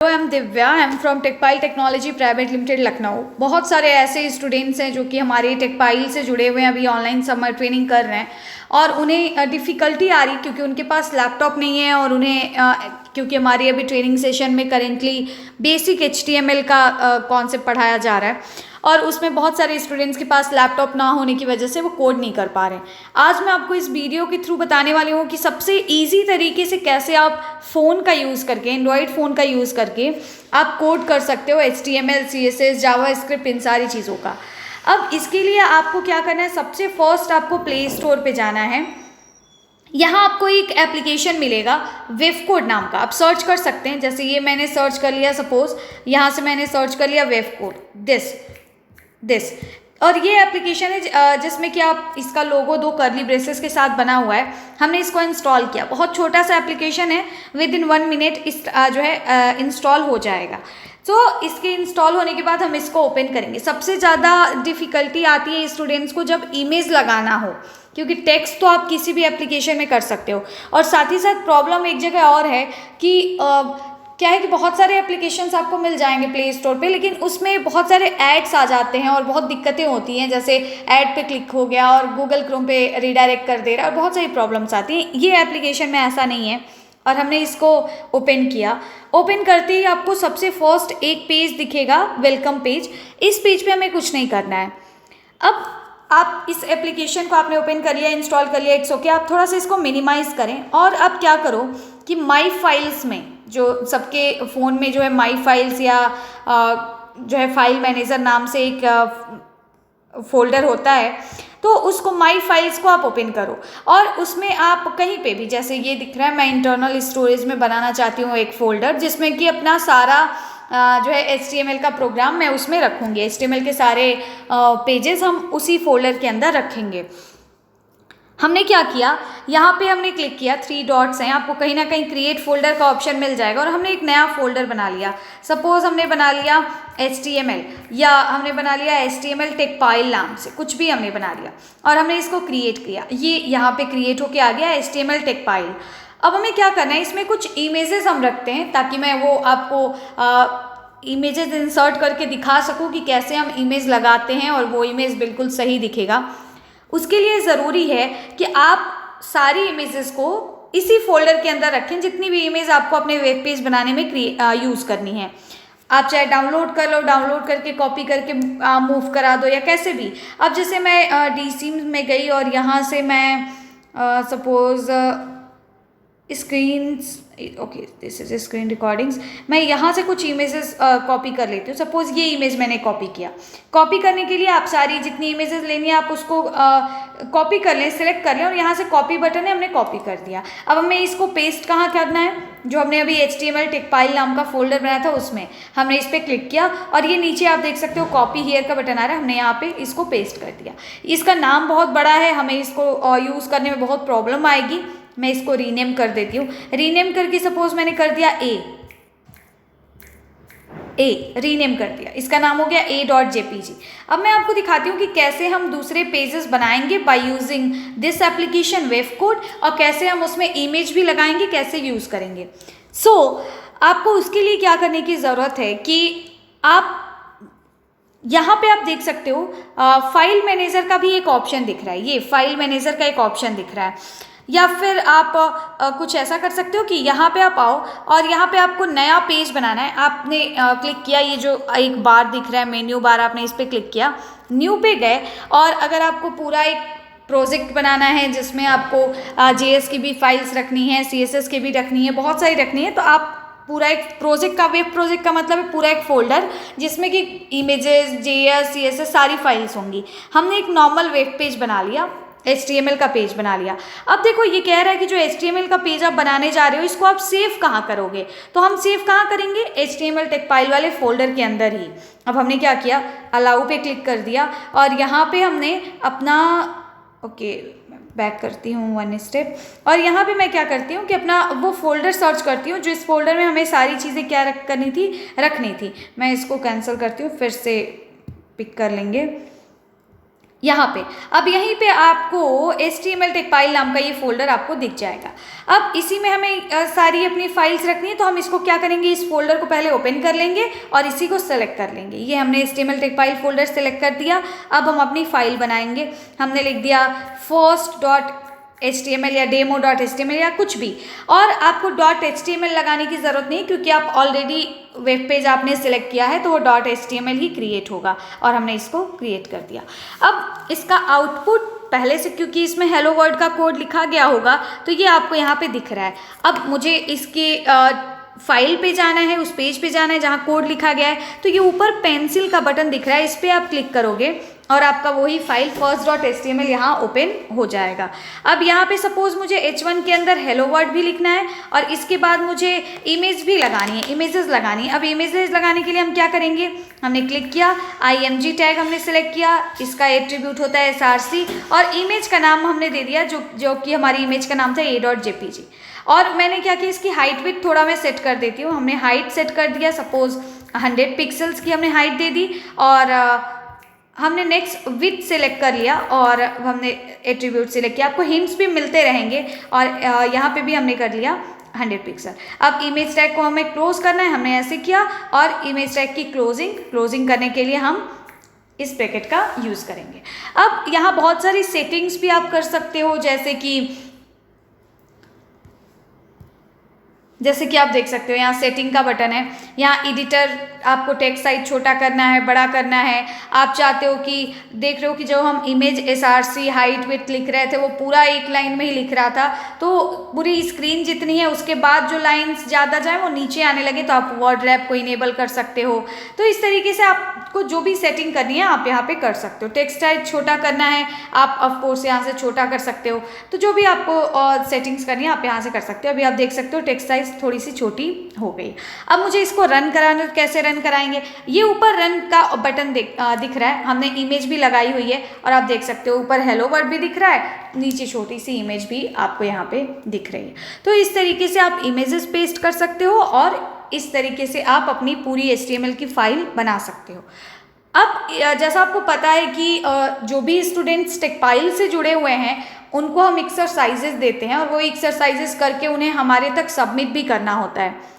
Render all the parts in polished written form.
I am Divya, I am from Techpile technology private limited Lucknow. बहुत सारे ऐसे स्टूडेंट्स हैं जो कि हमारे टेकपाइल से जुड़े हुए हैं, अभी ऑनलाइन समर ट्रेनिंग कर रहे हैं और उन्हें डिफ़िकल्टी आ रही क्योंकि उनके पास लैपटॉप नहीं है और उन्हें क्योंकि हमारी अभी ट्रेनिंग सेशन में करेंटली बेसिक HTML का कॉन्सेप्ट पढ़ाया जा रहा है और उसमें बहुत सारे स्टूडेंट्स के पास लैपटॉप ना होने की वजह से वो कोड नहीं कर पा रहे हैं। आज मैं आपको इस वीडियो के थ्रू बताने वाली हूँ कि सबसे इजी तरीके से कैसे आप फ़ोन का यूज़ करके, एंड्रॉयड फ़ोन का यूज़ करके आप कोड कर सकते हो HTML, CSS, जावास्क्रिप्ट, इन सारी चीज़ों का। अब इसके लिए आपको क्या करना है, सबसे फर्स्ट आपको प्ले स्टोर पे जाना है। यहाँ आपको एक एप्लीकेशन मिलेगा वेवकोड नाम का, आप सर्च कर सकते हैं। जैसे ये मैंने सर्च कर लिया, सपोज यहाँ से मैंने सर्च कर लिया वेवकोड, दिस और ये एप्लीकेशन है जिसमें कि आप इसका लोगो 2 कर्ली ब्रेसेस के साथ बना हुआ है। हमने इसको इंस्टॉल किया, बहुत छोटा सा एप्लीकेशन है, विद इन 1 मिनट इस जो है इंस्टॉल हो जाएगा। तो इसके इंस्टॉल होने के बाद हम इसको ओपन करेंगे। सबसे ज़्यादा डिफ़िकल्टी आती है स्टूडेंट्स को जब इमेज लगाना हो, क्योंकि टेक्स्ट तो आप किसी भी एप्लीकेशन में कर सकते हो। और साथ ही साथ प्रॉब्लम एक जगह और है कि क्या है कि बहुत सारे एप्लीकेशंस आपको मिल जाएंगे प्ले स्टोर पे, लेकिन उसमें बहुत सारे एड्स आ जाते हैं और बहुत दिक्कतें होती हैं। जैसे ऐड पे क्लिक हो गया और गूगल क्रोम पे रीडायरेक्ट कर दे रहा है और बहुत सारी प्रॉब्लम्स आती हैं। ये एप्लीकेशन में ऐसा नहीं है और हमने इसको ओपन किया। ओपन करते ही आपको सबसे फर्स्ट एक पेज दिखेगा, वेलकम पेज। इस पेज पे हमें कुछ नहीं करना है। अब आप इस एप्लीकेशन को आपने ओपन कर लिया, इंस्टॉल कर लिया, इट्स ओके। आप थोड़ा सा इसको मिनिमाइज़ करें और अब क्या करो कि माई फाइल्स में, जो सबके फ़ोन में जो है माई फाइल्स या जो है फाइल मैनेजर नाम से एक फोल्डर होता है, तो उसको माई फाइल्स को आप ओपन करो और उसमें आप कहीं पे भी, जैसे ये दिख रहा है, मैं इंटरनल स्टोरेज में बनाना चाहती हूँ एक फ़ोल्डर जिसमें कि अपना सारा जो है HTML का प्रोग्राम मैं उसमें रखूँगी। HTML के सारे पेजेस हम उसी फोल्डर के अंदर रखेंगे। हमने क्या किया, यहाँ पे हमने क्लिक किया, 3 डॉट्स हैं, आपको कहीं ना कहीं क्रिएट फोल्डर का ऑप्शन मिल जाएगा और हमने एक नया फोल्डर बना लिया। सपोज हमने बना लिया HTML या हमने बना लिया HTML टेकपाइल नाम से, कुछ भी हमने बना लिया और हमने इसको क्रिएट किया। ये यहाँ पे क्रिएट होके आ गया HTML टेकपाइल। अब हमें क्या करना है, इसमें कुछ इमेजेस हम रखते हैं ताकि मैं वो आपको इमेजेस इंसर्ट करके दिखा सकूँ कि कैसे हम इमेज लगाते हैं और वो इमेज बिल्कुल सही दिखेगा। उसके लिए ज़रूरी है कि आप सारी इमेजेस को इसी फोल्डर के अंदर रखें, जितनी भी इमेज आपको अपने वेब पेज बनाने में यूज़ करनी है। आप चाहे डाउनलोड कर लो, डाउनलोड करके कॉपी करके मूव करा दो या कैसे भी। अब जैसे मैं DC में गई और यहाँ से मैं suppose screens, okay this is screen recordings, मैं यहाँ से कुछ इमेजेस कॉपी कर लेती हूँ। सपोज ये इमेज मैंने कॉपी किया। कॉपी करने के लिए आप सारी जितनी इमेजेस लेनी है आप उसको कॉपी कर लें, सिलेक्ट कर लें और यहाँ से कॉपी बटन है, हमने कॉपी कर दिया। अब हमें इसको पेस्ट कहाँ करना है, जो हमने अभी HTML टेकपाइल नाम का फोल्डर बनाया था उसमें हमने इस पर क्लिक किया और ये नीचे आप देख सकते हो कॉपी हियर का बटन आ रहा है, हमने यहाँ पे इसको पेस्ट कर दिया। इसका नाम बहुत बड़ा है, हमें इसको यूज़ करने में बहुत प्रॉब्लम आएगी। मैं इसको रीनेम कर देती हूँ। रीनेम करके सपोज मैंने कर दिया ए रीनेम कर दिया, इसका नाम हो गया a.jpg। अब मैं आपको दिखाती हूँ कि कैसे हम दूसरे पेजेस बनाएंगे बाय यूजिंग दिस एप्लीकेशन वेवकोड और कैसे हम उसमें इमेज भी लगाएंगे, कैसे यूज़ करेंगे। आपको उसके लिए क्या करने की ज़रूरत है कि आप यहाँ पे आप देख सकते हो फाइल मैनेजर का भी एक ऑप्शन दिख रहा है, ये फाइल मैनेजर का एक ऑप्शन दिख रहा है। या फिर आप कुछ ऐसा कर सकते हो कि यहाँ पे आप आओ और यहाँ पे आपको नया पेज बनाना है। आपने क्लिक किया, ये जो एक बार दिख रहा है मेन्यू बार, आपने इस पर क्लिक किया, न्यू पे गए और अगर आपको पूरा एक प्रोजेक्ट बनाना है जिसमें आपको JS की भी फाइल्स रखनी है, CSS की भी रखनी है, बहुत सारी रखनी है, तो आप पूरा एक प्रोजेक्ट का, वेब प्रोजेक्ट का मतलब है पूरा एक फोल्डर जिसमें कि इमेजेस, JS, CSS सारी फाइल्स होंगी। हमने एक नॉर्मल वेब पेज बना लिया, HTML का पेज बना लिया। अब देखो ये कह रहा है कि जो HTML का पेज आप बनाने जा रहे हो इसको आप सेव कहाँ करोगे, तो हम सेव कहाँ करेंगे, HTML टेकपाइल वाले फोल्डर के अंदर ही। अब हमने क्या किया, अलाउ पे क्लिक कर दिया और यहाँ पे हमने अपना, ओके बैक करती हूँ 1 स्टेप, और यहाँ पे मैं क्या करती हूँ कि अपना वो फोल्डर सर्च करती हूँ जिस फोल्डर में हमें सारी चीज़ें क्या रखनी थी। मैं इसको कैंसिल करती हूँ, फिर से पिक कर लेंगे। यहाँ पे। अब यहीं पे आपको HTML टेक्सपाइल नाम का ये फोल्डर आपको दिख जाएगा। अब इसी में हमें सारी अपनी फाइल्स रखनी है, तो हम इसको क्या करेंगे, इस फोल्डर को पहले ओपन कर लेंगे और इसी को सेलेक्ट कर लेंगे। ये हमने HTML टेक्सपाइल फोल्डर सेलेक्ट कर दिया। अब हम अपनी फाइल बनाएंगे। हमने लिख दिया first.html या demo.html या कुछ भी, और आपको .html लगाने की ज़रूरत नहीं, क्योंकि आप ऑलरेडी वेब पेज आपने सिलेक्ट किया है तो वो .html ही क्रिएट होगा, और हमने इसको क्रिएट कर दिया। अब इसका आउटपुट पहले से, क्योंकि इसमें हेलो वर्ल्ड का कोड लिखा गया होगा, तो ये आपको यहाँ पे दिख रहा है। अब मुझे इसके फाइल पे जाना है, उस पेज पे जाना है जहाँ कोड लिखा गया है, तो ये ऊपर पेंसिल का बटन दिख रहा है, इस पर आप क्लिक करोगे और आपका वही फाइल first.html यहाँ ओपन हो जाएगा। अब यहाँ पे सपोज मुझे H1 के अंदर हेलो वर्ड भी लिखना है और इसके बाद मुझे इमेज भी लगानी है, इमेजेस लगानी है। अब इमेजेस लगाने के लिए हम क्या करेंगे, हमने क्लिक किया, img टैग हमने सेलेक्ट किया, इसका एट्रीब्यूट होता है src, और इमेज का नाम हमने दे दिया जो कि हमारी इमेज का नाम था a.jpg। और मैंने क्या किया, इसकी हाइट विड्थ थोड़ा मैं सेट कर देती हूँ। हमने हाइट सेट कर दिया, सपोज 100 पिक्सल्स की हमने हाइट दे दी, और हमने नेक्स्ट विड्थ सेलेक्ट कर लिया और हमने एट्रीब्यूट सेलेक्ट किया। आपको हिंट्स भी मिलते रहेंगे, और यहाँ पे भी हमने कर लिया 100 पिक्सल। अब इमेज टैग को हमें क्लोज करना है, हमने ऐसे किया, और इमेज टैग की क्लोजिंग करने के लिए हम इस ब्रैकेट का यूज़ करेंगे। अब यहाँ बहुत सारी सेटिंग्स भी आप कर सकते हो, जैसे कि आप देख सकते हो यहाँ सेटिंग का बटन है। यहाँ एडिटर, आपको टेक्स्ट साइज छोटा करना है, बड़ा करना है। आप चाहते हो कि, देख रहे हो कि जो हम इमेज src हाइट विड्थ लिख रहे थे वो पूरा एक लाइन में ही लिख रहा था, तो पूरी स्क्रीन जितनी है उसके बाद जो लाइंस ज़्यादा जाए वो नीचे आने लगे, तो आप वर्ड रैप को इनेबल कर सकते हो। तो इस तरीके से आपको जो भी सेटिंग करनी है आप यहाँ पे कर सकते हो। टेक्स्ट साइज छोटा करना है, आप ऑफकोर्स यहाँ से छोटा कर सकते हो। तो जो भी आपको सेटिंग्स करनी है आप यहाँ से कर सकते हो। अभी आप देख सकते हो टेक्स्ट साइज थोड़ी सी छोटी हो गई। अब मुझे इसको रन कराना, कैसे रन कराएंगे, ये ऊपर रन का बटन दिख रहा है। हमने इमेज भी लगाई हुई है, और आप देख सकते हो ऊपर हेलो वर्ड भी दिख रहा है, नीचे छोटी सी इमेज भी आपको यहाँ पे दिख रही है। तो इस तरीके से आप इमेजेस पेस्ट कर सकते हो, और इस तरीके से आप अपनी पूरी HTML की फाइल बना सकते हो। अब जैसा आपको पता है कि जो भी स्टूडेंट्स टेक्सपाइल से जुड़े हुए हैं उनको हम एक्सरसाइजेस देते हैं, और वो एक्सरसाइजेस करके उन्हें हमारे तक सबमिट भी करना होता है।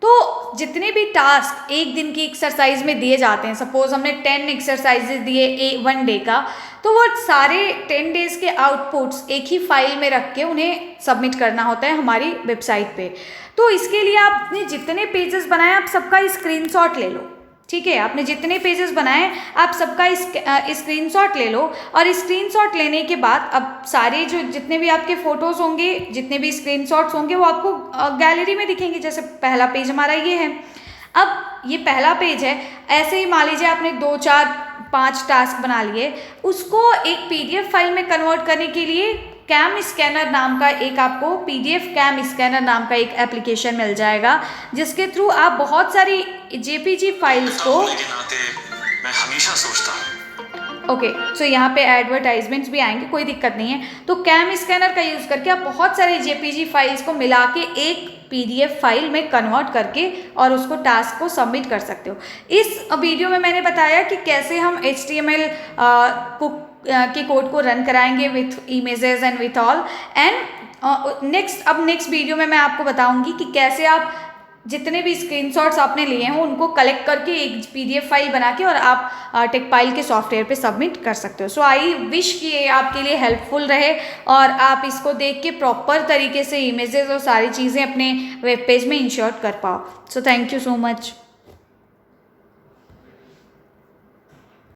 तो जितने भी टास्क एक दिन की एक्सरसाइज में दिए जाते हैं, सपोज हमने 10 एक्सरसाइजेज दिए 1 डे का, तो वो सारे 10 डेज के आउटपुट्स एक ही फाइल में रख के उन्हें सबमिट करना होता है हमारी वेबसाइट पे। तो इसके लिए आपने जितने पेजेस बनाए आप सबका स्क्रीनशॉट ले लो, ठीक है। आपने जितने पेजेस बनाए आप सबका स्क्रीनशॉट ले लो, और स्क्रीनशॉट लेने के बाद अब सारे जितने भी आपके फोटोज़ होंगे, जितने भी स्क्रीनशॉट्स होंगे वो आपको गैलरी में दिखेंगे। जैसे पहला पेज हमारा ये है। अब ये पहला पेज है, ऐसे ही मान लीजिए आपने 2, 4, 5 टास्क बना लिए, उसको एक PDF फाइल में कन्वर्ट करने के लिए कैम स्कैनर नाम का एक आपको PDF कैम स्कैनर नाम का एक एप्लीकेशन मिल जाएगा, जिसके थ्रू आप बहुत सारी JPG फाइल्स को, मैं हमेशा सोचता हूँ, ओके, सो यहाँ पे एडवर्टाइजमेंट्स भी आएंगे, कोई दिक्कत नहीं है। तो कैम स्कैनर का यूज़ करके आप बहुत सारी JPG फाइल्स को मिला के एक PDF फाइल में कन्वर्ट करके और उसको टास्क को सबमिट कर सकते हो। इस वीडियो में मैंने बताया कि कैसे हम HTML के कोड को रन कराएंगे with images and with all, and next video में मैं आपको बताऊंगी कि कैसे आप जितने भी स्क्रीनशॉट्स आपने लिए हैं उनको कलेक्ट करके एक PDF फाइल बना के और आप टेक्सपाइल के सॉफ्टवेयर पे सबमिट कर सकते हो। सो आई विश कि ये आपके लिए हेल्पफुल रहे और आप इसको देख के प्रॉपर तरीके से इमेजेस और सारी चीज़ें अपने वेब पेज में इंश्योर कर पाओ। So thank you so much.